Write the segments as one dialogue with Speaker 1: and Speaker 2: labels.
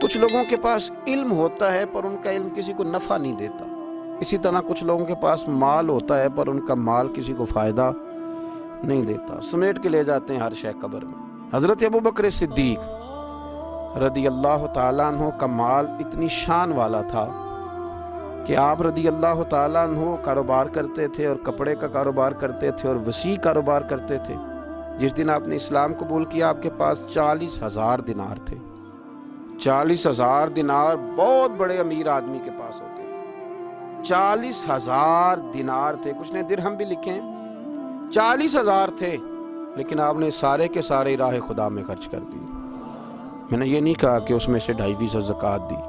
Speaker 1: کچھ لوگوں کے پاس علم ہوتا ہے پر ان کا علم کسی کو نفع نہیں دیتا، اسی طرح کچھ لوگوں کے پاس مال ہوتا ہے پر ان کا مال کسی کو فائدہ نہیں دیتا، سمیٹ کے لے جاتے ہیں ہر شے قبر میں۔ حضرت ابوبکر صدیق رضی اللہ تعالیٰ عنہ کا مال اتنی شان والا تھا کہ آپ رضی اللہ تعالیٰ عنہ کاروبار کرتے تھے اور کپڑے کا کاروبار کرتے تھے اور وسیع کاروبار کرتے تھے۔ جس دن آپ نے اسلام قبول کیا آپ کے پاس 40,000 دینار تھے۔ 40,000 دینار بہت بڑے امیر آدمی کے پاس ہوتے تھے۔ 40,000 دینار تھے، کچھ نے درہم بھی لکھے ہیں، 40,000 تھے، لیکن آپ نے سارے کے سارے راہ خدا میں خرچ کر دی۔ میں نے یہ نہیں کہا کہ اس میں سے 2.5% زکوٰۃ دی،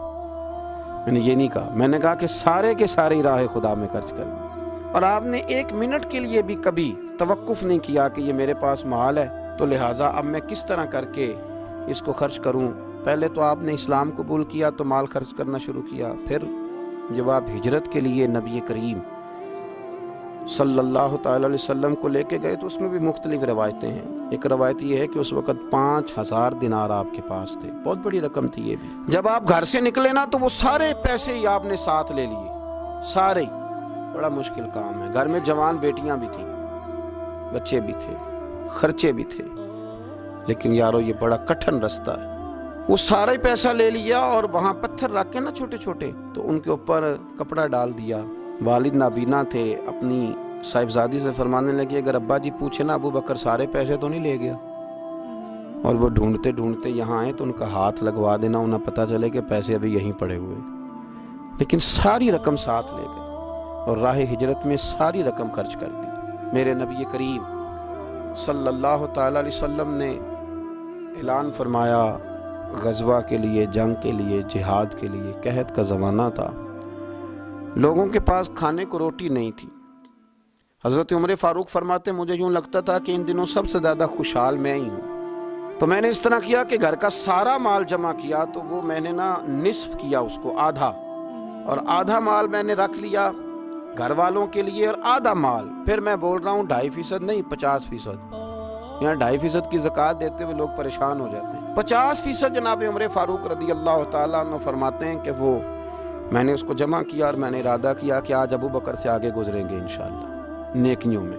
Speaker 1: میں نے یہ نہیں کہا، میں نے کہا کہ سارے کے سارے راہ خدا میں خرچ کر دی۔ اور آپ نے 1 منٹ کے لیے بھی کبھی توقف نہیں کیا کہ یہ میرے پاس مال ہے تو لہٰذا اب میں کس طرح کر کے اس کو خرچ کروں۔ پہلے تو آپ نے اسلام قبول کیا تو مال خرچ کرنا شروع کیا، پھر جب آپ ہجرت کے لیے نبی کریم صلی اللہ تعالی علیہ وسلم کو لے کے گئے تو اس میں بھی مختلف روایتیں ہیں۔ ایک روایت یہ ہے کہ اس وقت 5,000 دینار آپ کے پاس تھے، بہت بڑی رقم تھی یہ بھی۔ جب آپ گھر سے نکلے نا تو وہ سارے پیسے ہی آپ نے ساتھ لے لیے، سارے ہی۔ بڑا مشکل کام ہے، گھر میں جوان بیٹیاں بھی تھیں، بچے بھی تھے، خرچے بھی تھے، لیکن یارو یہ بڑا کٹھن رستہ ہے۔ وہ سارا ہی پیسہ لے لیا اور وہاں پتھر رکھ کے نا چھوٹے چھوٹے، تو ان کے اوپر کپڑا ڈال دیا۔ والد نابینا تھے، اپنی صاحبزادی سے فرمانے لگے اگر ابا جی پوچھے نا ابو بکر سارے پیسے تو نہیں لے گیا؟ اور وہ ڈھونڈتے ڈھونڈتے یہاں آئے تو ان کا ہاتھ لگوا دینا، انہیں پتہ چلے کہ پیسے ابھی یہیں پڑے ہوئے، لیکن ساری رقم ساتھ لے گئے اور راہ ہجرت میں ساری رقم خرچ کر دی۔ میرے نبی کریم صلی اللہ تعالی علیہ وسلم نے اعلان فرمایا غزوہ کے لیے، جنگ کے لیے، جہاد کے لیے، قحط کا زمانہ تھا، لوگوں کے پاس کھانے کو روٹی نہیں تھی۔ حضرت عمر فاروق فرماتے مجھے یوں لگتا تھا کہ ان دنوں سب سے زیادہ خوشحال میں ہی ہوں، تو میں نے اس طرح کیا کہ گھر کا سارا مال جمع کیا، تو وہ میں نے نا نصف کیا اس کو، آدھا، اور آدھا مال میں نے رکھ لیا گھر والوں کے لیے اور آدھا مال پھر میں بول رہا ہوں 2.5% نہیں 50%، یہاں 2.5% کی زکوٰۃ دیتے ہوئے لوگ پریشان ہو جاتے ہیں۔ 50% جناب عمر فاروق رضی اللہ تعالیٰ عنہ فرماتے ہیں کہ وہ میں نے اس کو جمع کیا اور میں نے ارادہ کیا کہ آج ابو بکر سے آگے گزریں گے انشاءاللہ، نیکیوں میں،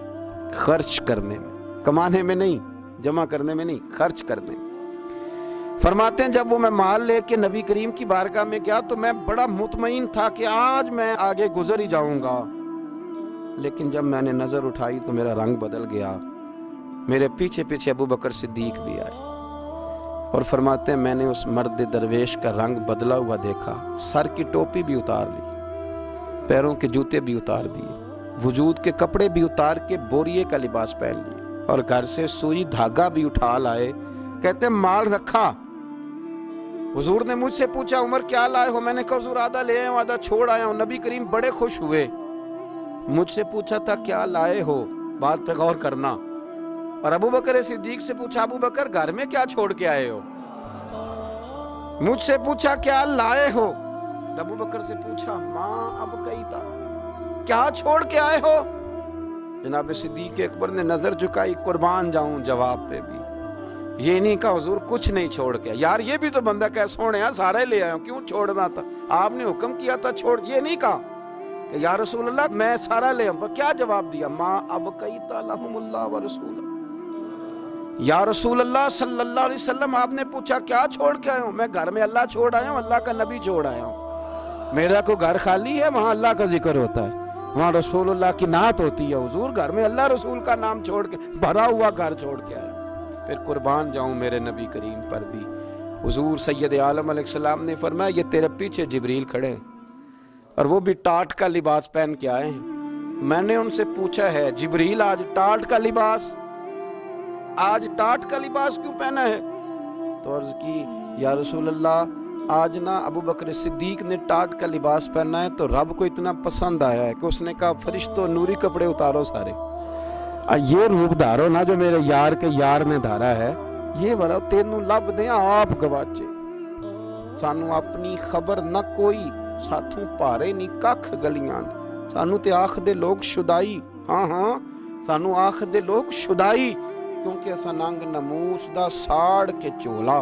Speaker 1: خرچ کرنے میں، کمانے میں نہیں، جمع کرنے میں نہیں، خرچ کرنے میں۔ فرماتے ہیں جب وہ میں مال لے کے نبی کریم کی بارگاہ میں گیا تو میں بڑا مطمئن تھا کہ آج میں آگے گزر ہی جاؤں گا، لیکن جب میں نے نظر اٹھائی تو میرا رنگ بدل گیا، میرے پیچھے پیچھے ابو بکر صدیق بھی آئے، اور فرماتے ہیں میں نے اس مرد درویش کا رنگ بدلا ہوا دیکھا، سر کی ٹوپی بھی اتار لی، پیروں کے جوتے بھی اتار دیے، وجود کے کپڑے بھی اتار کے بوریے کا لباس پہن لیے، اور گھر سے سوئی دھاگا بھی اٹھا لائے۔ کہتے ہیں مال رکھا، حضور نے مجھ سے پوچھا عمر کیا لائے ہو؟ میں نے کہا حضور آدھا لے آیا ہوں آدھا چھوڑ آیا ہوں۔ نبی کریم بڑے خوش ہوئے، مجھ سے پوچھا تھا کیا لائے ہو، بات پہ غور کرنا، اور ابو بکر صدیق سے پوچھا ابو بکر گھر میں کیا چھوڑ کے آئے ہو؟ مجھ سے پوچھا کیا لائے ہو، ابو بکر سے پوچھا ماں اب کئی تھا، کیا چھوڑ کے آئے ہو؟ جناب صدیق اکبر نے نظر جھکائی، قربان جاؤں جواب پہ بھی، یہ نہیں کہا حضور کچھ نہیں چھوڑ کے، یار یہ بھی تو بندہ کہ سونے سارے لے آیا ہوں، کیوں چھوڑنا تھا، آپ نے حکم کیا تھا چھوڑ، یہ نہیں کہا کہ یا رسول اللہ میں سارا لے آؤں، کیا جواب دیا؟ ماں اب کئی لہم اللہ و رسول، یا رسول اللہ صلی اللہ علیہ وسلم آپ نے پوچھا کیا چھوڑ کے آئے ہوں؟ میں گھر میں اللہ چھوڑ آیا ہوں، اللہ کا نبی چھوڑ آیا ہوں، میرا کو گھر خالی ہے وہاں اللہ کا ذکر ہوتا ہے، وہاں رسول اللہ کی نعت ہوتی ہے، حضور گھر میں اللہ رسول کا نام چھوڑ کے بھرا ہوا گھر چھوڑ کے آیا۔ پھر قربان جاؤں میرے نبی کریم پر بھی، حضور سید عالم علیہ السلام نے فرمایا یہ تیرے پیچھے جبریل کھڑے ہیں اور وہ بھی ٹاٹ کا لباس پہن کے آئے ہیں۔ میں نے ان سے پوچھا ہے جبریل آج ٹاٹ کا لباس، آج ٹاٹ کا لباس کیوں پہنا ہے؟ تو عرض کی یا رسول اللہ آج نا ابو بکر صدیق نے ٹاٹ کا لباس پہنا ہے تو رب کو اتنا پسند آیا ہے کہ اس نے کہا فرشتوں نوری کپڑے اتارو سارے، یہ روپ دھارو نا جو میرے یار کے یار نے دھارا ہے، یہ بڑا تینوں لب دیں آپ گواچے، سانو اپنی خبر نہ کوئی، ساتھوں پارے نہیں ککھ گلیاں، سانو تے آخ دے لوگ شدائی، ہاں سانو آخ دے لوگ شدائی، کیونکہ اسا ننگ نموس دا ساڑ کے چولا،